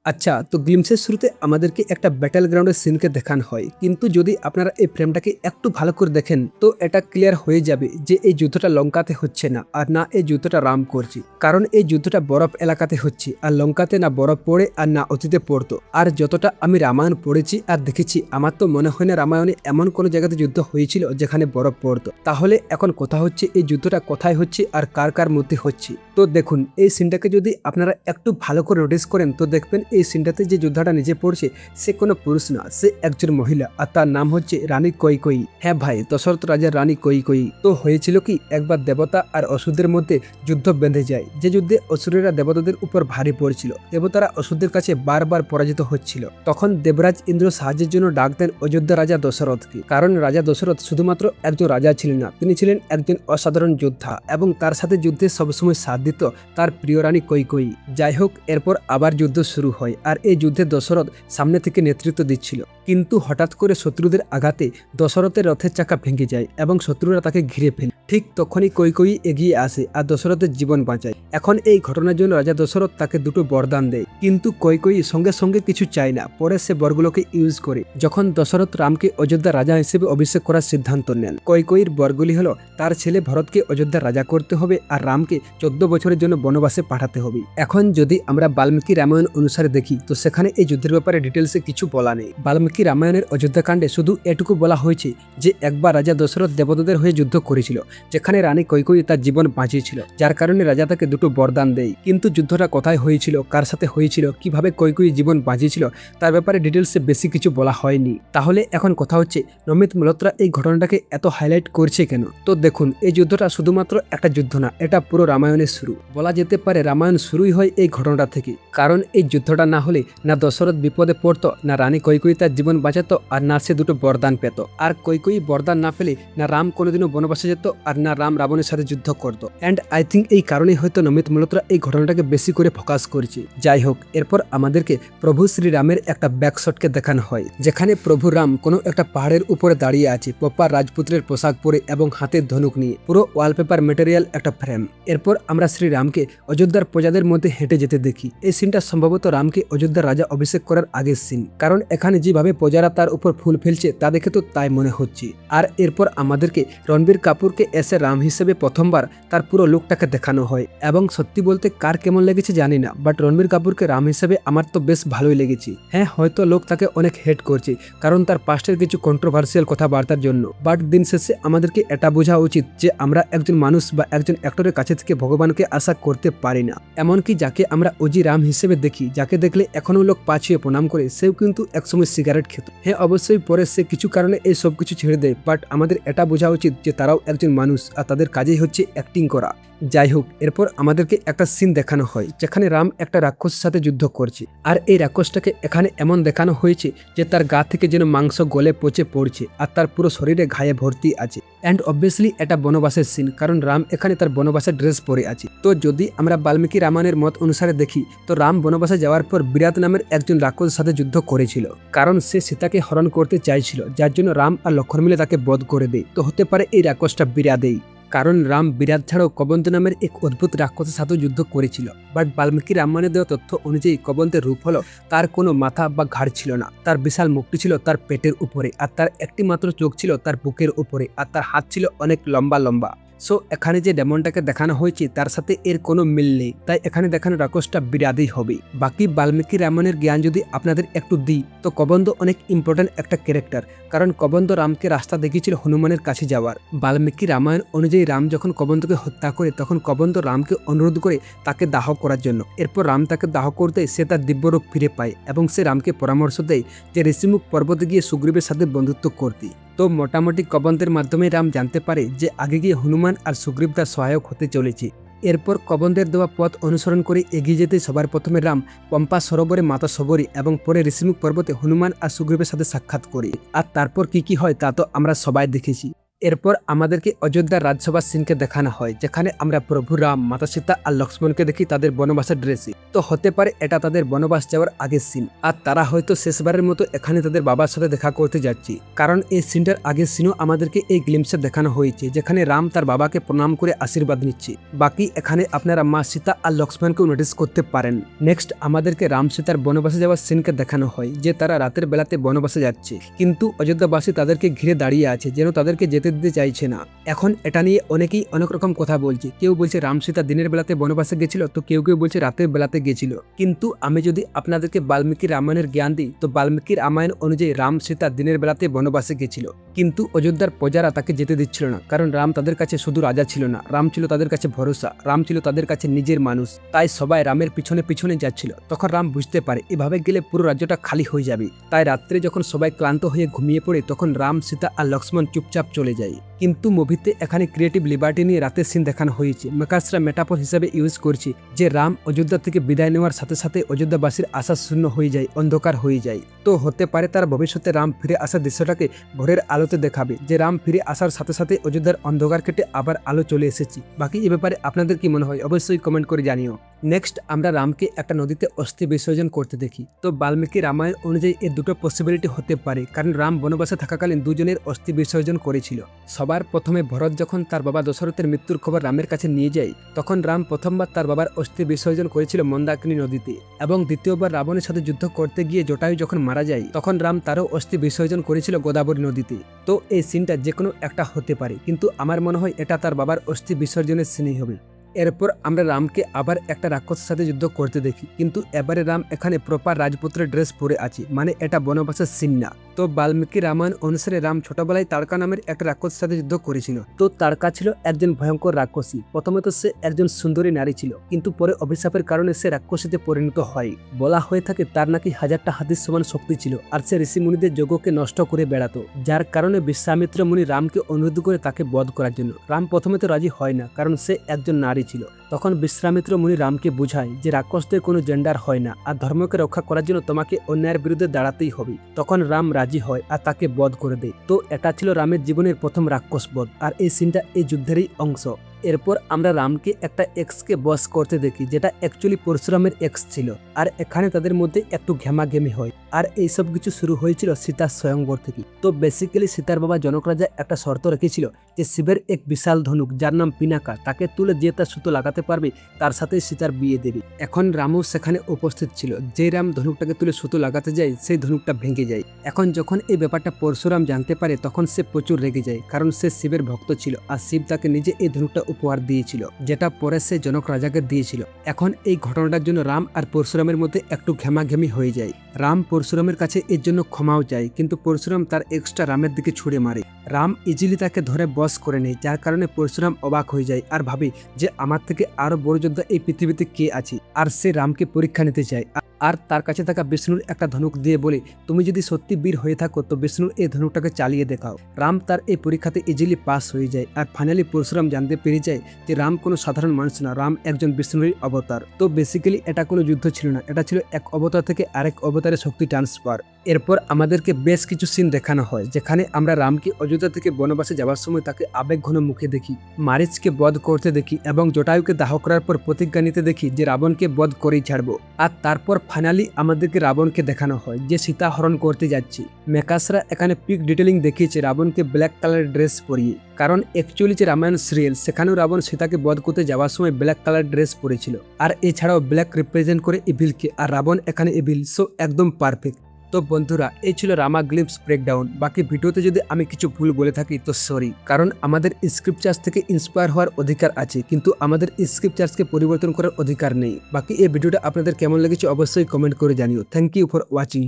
আচ্ছা, তো গ্লিমসের শুরুতে আমাদেরকে একটা ব্যাটেল গ্রাউন্ডের সিনকে দেখানো হয়, কিন্তু যদি আপনারা এই ফ্রেমটাকে একটু ভালো করে দেখেন তো এটা ক্লিয়ার হয়ে যাবে যে এই যুদ্ধটা লঙ্কাতে হচ্ছে না, আর না এই যুদ্ধটা রাম করছে। কারণ এই যুদ্ধটা বরফ এলাকাতে হচ্ছে, আর লঙ্কাতে না বরফ পড়ে আর না অতীতে পড়তো। আর যতটা আমি রামায়ণ পড়েছি আর দেখেছি, আমার তো মনে হয় না রামায়ণে এমন কোনো জায়গাতে যুদ্ধ হয়েছিল যেখানে বরফ পড়তো। তাহলে এখন কথা হচ্ছে এই যুদ্ধটা কোথায় হচ্ছে আর কার কার মধ্যে হচ্ছে। তো দেখুন, এই সিনটাকে যদি আপনারা একটু ভালো করে নোটিস করেন তো দেখবেন এই সিনটাতে যে যোদ্ধাটা নিজে পড়ছে সে কোনো পুরুষ না, সে একজন মহিলা, আর তার নাম হচ্ছে রানী কৈকেয়ী। হ্যাঁ ভাই, দশরথ রাজার রানী কৈকেয়ী। তো হয়েছিল কি, একবার দেবতা আর অসুরদের মধ্যে যুদ্ধ বেঁধে যায়, যে যুদ্ধে অসুরেরা দেবতাদের উপর ভারী পড়ছিল। দেবতারা অসুরদের কাছে বারবার পরাজিত হচ্ছিল। তখন দেবরাজ ইন্দ্র সাহায্যের জন্য ডাক দেন অযোধ্যা রাজা দশরথকে। কারণ রাজা দশরথ শুধুমাত্র একজন রাজা ছিলেন না, তিনি ছিলেন একজন অসাধারণ যোদ্ধা, এবং তার সাথে যুদ্ধে সবসময় সাথ দিত তার প্রিয় রানী কৈকেয়ী। যাই হোক, এরপর আবার যুদ্ধ শুরু হয়, আর এই যুদ্ধে দশরথ সামনে থেকে নেতৃত্ব দিচ্ছিল। কিন্তু হঠাৎ করে শত্রুদের আঘাতে দশরথের রথের চাকা ভেঙে যায় এবং শত্রুরা তাকে ঘিরে ফেলে। ঠিক তখনই কৈকেয়ী এগিয়ে আসে আর দশরথের জীবন বাঁচায়। এখন এই ঘটনার জন্য রাজা দশরথ তাকে দুটো বরদান দেয়, কিন্তু কৈকেয়ী সঙ্গে সঙ্গে কিছু চায় না। পরে সে বরগুলোকে ইউজ করে যখন দশরথ রামকে অযোধ্যা রাজা হিসেবে অভিষেক করার সিদ্ধান্ত নেন। কৈকেয়ীর বরগুলি হলো, তার ছেলে ভরতকে অযোধ্যা রাজা করতে হবে আর রামকে 14 বছরের জন্য বনবাসে পাঠাতে হবে। এখন যদি আমরা বাল্মীকি রামায়ণ অনুসারে দেখি তো সেখানে এই যুদ্ধের ব্যাপারে ডিটেলসে কিছু বলা নেই। বাল্মীকি রামায়ণের অযোধ্যাকাণ্ডে শুধু এটুকু বলা হয়েছে যে একবার রাজা দশরথ দেবতাদের হয়ে যুদ্ধ করেছিল, যেখানে রানী কৈকেয়ী তার জীবন বাঁচিয়েছিল, যার কারণে রাজা তাকে দুটো বরদান দেয়। কিন্তু যুদ্ধটা কোথায় হয়েছিল, কার সাথে হয়েছিল, কিভাবে কৈকেয়ী জীবন বাঁচিয়েছিল তার ব্যাপারে ডিটেলসে বেশি কিছু বলা হয়নি। তাহলে এখন কথা হচ্ছে নমিত মালহোত্রা এই ঘটনাটাকে এত হাইলাইট করছে কেন? তো দেখুন, এই যুদ্ধটা শুধুমাত্র একটা যুদ্ধ না, এটা পুরো রামায়ণের শুরু। বলা যেতে পারে রামায়ণ শুরুই হয় এই ঘটনাটা থেকে। কারণ এই যুদ্ধটা না হলে না দশরথ বিপদে পড়তো, না রানী কৈকেয়ী তার জীবন বাঁচাতো, আর না সে দুটো বরদান পেত। আর কৈকেয়ী বরদান না পেলে না রাম কোনোদিনও বনবাসে যেত, আর না রাম রাবণের সাথে যুদ্ধ করতো। অ্যান্ড আই থিঙ্ক এই কারণেই হয়তো নমিত মালহোত্রা এই ঘটনাটাকে বেশি করে ফোকাস করছে। যাই হোক, এরপর আমাদেরকে প্রভু শ্রীরামের একটা ব্যাকশটকে দেখানো হয়, যেখানে প্রভু রাম কোনো একটা পাহাড়ের উপরে দাঁড়িয়ে আছে, প্রপার রাজপুত্রের পোশাক পরে এবং হাতে ধনুক নিয়ে, পুরো ওয়ালপেপার ম্যাটেরিয়াল একটা ফ্রেম। এরপর আমরা শ্রীরামকে অযোধ্যার প্রজাদের মধ্যে হেঁটে যেতে দেখি। এই সিনটা সম্ভবত রামকে অযোধ্যার রাজা অভিষেক করার আগের সিন, কারণ এখানে যেভাবে প্রজারা তার উপর ফুল ফেলছে তা দেখে তো তাই মনে হচ্ছে। আর এরপর আমাদেরকে রণবীর কাপুরকে এসে রাম হিসেবে প্রথমবার তার পুরো লুকটাকে দেখানো হয়, এবং সত্যি বলতে কার কেমন লেগেছে জানি না, বাট রণবীর কাপুরকে রাম হিসেবে আমার তো বেশ ভালোই লেগেছে। হ্যাঁ, হয়তো লোক তাকে অনেক হেট করছে কারণ তার পাস্টের কিছু কন্ট্রোভার্সিয়াল কথাবার্তার জন্য, বাট দিন শেষে আমাদেরকে এটা বোঝা উচিত যে আমরা একজন মানুষ বা একজন অ্যাক্টরের কাছে থেকে ভগবানকে আশা করতে পারি না। এমনকি যাকে আমরা অজি রাম হিসেবে দেখি, যাকে দেখলে এখনো লোক পা ছুঁয়ে প্রণাম করে, সেও কিন্তু একসময় সিগারেট খেত। হ্যাঁ, অবশ্যই পরে সে কিছু কারণে এই সব কিছু ছেড়ে দেয়, বাট আমাদের এটা বোঝা উচিত যে তারাও একজন মানুষ আর তাদের কাজেই হচ্ছে অ্যাক্টিং করা। যাই হোক, এরপর আমাদেরকে একটা সিন দেখানো হয় যেখানে রাম একটা রাক্ষসের সাথে যুদ্ধ করছে, আর এই রাক্ষসটাকে এখানে এমন দেখানো হয়েছে যে তার গা থেকে যেন মাংস গলে পচে পড়ছে, আর তার পুরো শরীরে ঘায়ে ভর্তি আছে। অ্যান্ড অবভিয়াসলি এটা বনবাসের সিন, কারণ রাম এখানে তার বনবাসের ড্রেস পরে আছে। তো যদি আমরা বাল্মীকি রামায়ণের মত অনুসারে দেখি তো রাম বনবাসে যাওয়ার পর বিরাট নামের একজন রাক্ষসের সাথে যুদ্ধ করেছিল, কারণ সে সীতাকে হরণ করতে চাইছিল, যার জন্য রাম আর লক্ষ্মণ মিলে তাকে বধ করে দেয়। তো হতে পারে এই রাক্ষসটা বিরাদেই, কারণ রাম বিরাট ছাড়াও কবন্ত নামের এক অদ্ভুত রাক্ষসের সাথেও যুদ্ধ করেছিল। বাট বাল্মীকি রামায়ণে দেওয়া তথ্য অনুযায়ী কবন্তের রূপ হলো তার কোনো মাথা বা ঘাড় ছিল না, তার বিশাল মুখটি ছিল তার পেটের উপরে, আর তার একটি মাত্র চোখ ছিল তার বুকের উপরে, আর তার হাত ছিল অনেক লম্বা লম্বা। সো এখানে যে ডেমনটাকে দেখানো হয়েছে তার সাথে এর কোনো মিল নেই, তাই এখানে দেখানো রাক্ষসটা বিরাদেই হবে। বাকি বাল্মীকি রামায়ণের জ্ঞান যদি আপনাদের একটু দিই তো কবন্দ অনেক ইম্পর্টেন্ট একটা ক্যারেক্টার, কারণ কবন্দ রামকে রাস্তা দেখিয়েছিল হনুমানের কাছে যাওয়ার। বাল্মীকি রামায়ণ অনুযায়ী রাম যখন কবন্দকে হত্যা করে তখন কবন্দ রামকে অনুরোধ করে তাকে দাহ করার জন্য। এরপর রাম তাকে দাহ করতে সে তার দিব্যরূপ ফিরে পায়, এবং সে রামকে পরামর্শ দেয় যে ঋষিমুখ পর্বতে গিয়ে সুগ্রীবের সাথে বন্ধুত্ব করতে। তো মোটামুটি কবন্তের মাধ্যমে রাম জানতে পারে যে আগে গিয়ে হনুমান আর সুগ্রীব তার সহায়ক হতে চলেছে। এরপর কবন্তের দেওয়া পথ অনুসরণ করে এগিয়ে যেতে সবার প্রথমে রাম পম্পা সরোবরে মাতা সবরী এবং পরে ঋষিমুখ পর্বতে হনুমান আর সুগ্রীবের সাথে সাক্ষাৎ করে। আর তারপর কি কি হয় তা তো আমরা সবাই দেখেছি। এরপর আমাদেরকে অযোধ্যার রাজসভার সিনকে দেখানো হয়, যেখানে আমরা প্রভু রাম, মাতা সীতা আর লক্ষ্মণকে দেখি তাদের বনবাসের ড্রেসে। তো হতে পারে এটা তাদের বনবাস যাওয়ার আগের সিন, আর তারা হয়তো শেষবারের মতো এখানে তাদের বাবার সাথে দেখা করতে যাচ্ছে, কারণ এই সিনটার আগের সিনও আমাদেরকে এই গ্লিমসে দেখানো হয়েছে, যেখানে রাম তার বাবাকে প্রণাম করে আশীর্বাদ নিচ্ছে। বাকি এখানে আপনারা মা সীতা আর লক্ষ্মণকেও নোটিস করতে পারেন। নেক্সট আমাদেরকে রাম সীতার বনবাসে যাওয়ার সিনকে দেখানো হয়, যে তারা রাতের বেলাতে বনবাসে যাচ্ছে, কিন্তু অযোধ্যাবাসী তাদেরকে ঘিরে দাঁড়িয়ে আছে, যেন তাদেরকে যেতে দিতে চাইছে না। এখন এটা নিয়ে অনেকেই অনেক রকম কথা বলছে। কেউ বলছে রাম সীতা দিনের বেলাতে বনবাসে গেছিল, তো কেউ কেউ বলছে রাতের বেলাতে গেছিল। কিন্তু আমি যদি আপনাদেরকে বাল্মীকি রামায়ণের জ্ঞান দিই, তো বাল্মীকি রামায়ণ অনুযায়ী রাম সীতা দিনের বেলাতে বনবাসে গেছিল, কিন্তু অযোধ্যার প্রজারা তাকে যেতে দিচ্ছিল না, কারণ রাম তাদের কাছে শুধু রাজা ছিল না, রাম ছিল তাদের কাছে ভরসা, রাম ছিল তাদের কাছে নিজের মানুষ। তাই সবাই রামের পিছনে পিছনে যাচ্ছিল। তখন রাম বুঝতে পারে এভাবে গেলে পুরো রাজ্যটা খালি হয়ে যাবে। তাই রাত্রে যখন সবাই ক্লান্ত হয়ে ঘুমিয়ে পড়ে, তখন রাম, সীতা আর লক্ষ্মণ চুপচাপ চলে যায়। কিন্তু মুভিতে এখানে ক্রিয়েটিভ লিবার্টি নিয়ে রাতের সিন দেখানো হয়েছে। মেকার্সরা মেটাফর হিসেবে ইউজ করছে যে রাম অযোধ্যা থেকে বিদায় নেওয়ার সাথে সাথে অযোধ্যাবাসীর আশা শূন্য হয়ে যায়, অন্ধকার হয়ে যায়। তো হতে পারে তার ভবিষ্যতে রাম ফিরে আসার দৃশ্যটাকে ভোরের আলোতে দেখাবে, যে রাম ফিরে আসার সাথে সাথে অযোধ্যার অন্ধকার কেটে আবার আলো চলে এসেছে। বাকি এ ব্যাপারে আপনাদের কি মনে হয় অবশ্যই কমেন্ট করে জানিও। নেক্সট আমরা রামকে একটা নদীতে অস্থি বিসর্জন করতে দেখি। তো বাল্মীকি রামায়ণ অনুযায়ী এর দুটো পসিবিলিটি হতে পারে, কারণ রাম বনবাসে থাকাকালীন দুজনের অস্থি বিসর্জন করেছিল। সবার প্রথমে ভরত যখন তার বাবা দশরথের মৃত্যুর খবর রামের কাছে নিয়ে যায়, তখন রাম প্রথমবার তার বাবার অস্থি বিসর্জন করেছিল মন্দাকিনী নদীতে, এবং দ্বিতীয়বার রাবণের সাথে যুদ্ধ করতে গিয়ে জটায়ু যখন মারা যায়, তখন রাম তারও অস্থি বিসর্জন করেছিল গোদাবরী নদীতে। তো এই সিনটা যে কোনো একটা হতে পারে, কিন্তু আমার মনে হয় এটা তার বাবার অস্থি বিসর্জনের সিনই হবে। এরপর আমরা রামকে আবার একটা রাক্ষসের সাথে যুদ্ধ করতে দেখি, কিন্তু এবারে রাম এখানে প্রপার রাজপুত্রের ড্রেস পরে আছে, মানে এটা বনবাসের সিন না। তো বাল্মীকি রামায়ণ অনুসারে রাম ছোটবেলায় তাড়কা নামের একটা রাক্ষসের সাথে যুদ্ধ করেছিল। তো তাড়কা ছিল একজন ভয়ঙ্কর রাক্ষসী। প্রথমে তো সে একজন সুন্দরী নারী ছিল, কিন্তু পরে অভিশাপের কারণে সে রাক্ষসীতে পরিণত হয়। বলা হয়ে থাকে তার নাকি 1000টা হাতির সমান শক্তি ছিল, আর সে ঋষি মুনিদের যজ্ঞকে নষ্ট করে বেড়াতো, যার কারণে বিশ্বামিত্র মুনি রামকে অনুরোধ করে তাকে বধ করার জন্য। রাম প্রথমে তো রাজি হয় না, কারণ সে একজন নারী ছিল। তখন বিশ্বামিত্র মুনি রামকে বুঝায় যে রাক্ষসদের কোনো জেন্ডার হয় না, আর ধর্মকে রক্ষা করার জন্য তোমাকে অন্যায়ের বিরুদ্ধে দাঁড়াতেই হবে। তখন রাম রাজি হয় আর তাকে বধ করে দেয়। তো এটা ছিল রামের জীবনের প্রথম রাক্ষস বধ, আর এই সিনটা এই যুদ্ধেরই অংশ। এরপর আমরা রামকে একটা এক্সকে বস করতে দেখি, যেটা অ্যাকচুয়ালি পরশুরামের এক্স ছিল, আর এখানে তাদের মধ্যে একটু ঘেমাঘেমি হয়। আর এই সব কিছু শুরু হয়েছিল সীতার স্বয়ংবর থেকে। তো বেসিক্যালি সীতার বাবা জনক রাজা একটা শর্ত রেখেছিল যে শিবের এক বিশাল ধনুক যার নাম পিনাকা, তাকে তুলে যে তার সুতো লাগাতে পারবে তার সাথে সীতার বিয়ে দেবে। এখন রামও সেখানে উপস্থিত ছিল। যে রাম ধনুকটাকে তুলে সুতো লাগাতে যায়, সেই ধনুকটা ভেঙে যায়। এখন যখন এই ব্যাপারটা পরশুরাম জানতে পারে, তখন সে প্রচুর রেগে যায়, কারণ সে শিবের ভক্ত ছিল, আর শিব তাকে নিজে এই ধনুকটা উপহার দিয়েছিল, যেটা পরে সে জনক রাজাকে দিয়েছিল। এখন এই ঘটনাটার জন্য রাম আর পরশুরামের মধ্যে একটু ঘেমাঘেমি হয়ে যায়। রাম পরশুরামের কাছে এর জন্য ক্ষমাও চায়, কিন্তু পরশুরাম তার এক্সট্রা রামের দিকে ছুড়ে মারে। রাম ইজিলি তাকে ধরে বস করে নেয়, যার কারণে পরশুরাম অবাক হয়ে যায় আর ভাবে যে আমার থেকে আরো বড় যোদ্ধা এই পৃথিবীতে কে আছে। আর সে রামকে পরীক্ষা নিতে চায়, আর তার কাছে থাকা বিষ্ণুর একটা ধনুক দিয়ে বলে, তুমি যদি সত্যি বীর হয়ে থাকো তো বিষ্ণুর এই ধনুকটাকে চালিয়ে দেখাও। রাম তার এই পরীক্ষাতে ইজিলি পাস হয়ে যায়, আর ফাইনালি পরশুরাম জানতে পেরে যায় যে রাম কোনো সাধারণ মানুষ না, রাম একজন বিষ্ণুরই অবতার। তো বেসিক্যালি এটা কোনো যুদ্ধ ছিল না, এটা ছিল এক অবতার থেকে আরেক অবতারে শক্তি ট্রান্সফার। এরপর আমাদেরকে বেশ কিছু সিন দেখানো হয়, যেখানে আমরা রামকে অযোধ্যা থেকে বনবাসে যাওয়ার সময় তাকে আবেগঘন মুখে দেখি, মারিচকে বধ করতে দেখি, এবং জটায়ুকে দাহ করার পর প্রতিজ্ঞা নিতে দেখি যে রাবণকে বধ করেই ছাড়বো। আর তারপর ফাইনালি আমাদেরকে রাবণকে দেখানো হয় যে সীতা হরণ করতে যাচ্ছে। মেকার্সরা এখানে পিক ডিটেলিং দেখিয়েছে রাবণকে ব্ল্যাক কালার ড্রেস পরিয়ে, কারণ অ্যাকচুয়ালি যে রামায়ণ সিরিয়াল সেখানেও রাবণ সীতাকে বধ করতে যাওয়ার সময় ব্ল্যাক কালার ড্রেস পরেছিল, আর এছাড়াও ব্ল্যাক রিপ্রেজেন্ট করে ইভিলকে, আর রাবণ এখানে ইভিল, সো একদম পারফেক্ট। তো বন্ধুরা, এই ছিল রামা গ্লিম্পস ব্রেকডাউন। বাকি ভিডিওতে যদি আমি কিছু ভুল বলে থাকি তো সরি, কারণ আমাদের স্ক্রিপ্টার্স থেকে ইন্সপায়ার হওয়ার অধিকার আছে, কিন্তু আমাদের স্ক্রিপ্টার্সকে পরিবর্তন করার অধিকার নেই। বাকি এই ভিডিওটা আপনাদের কেমন লেগেছে অবশ্যই কমেন্ট করে জানিও। Thank you for watching.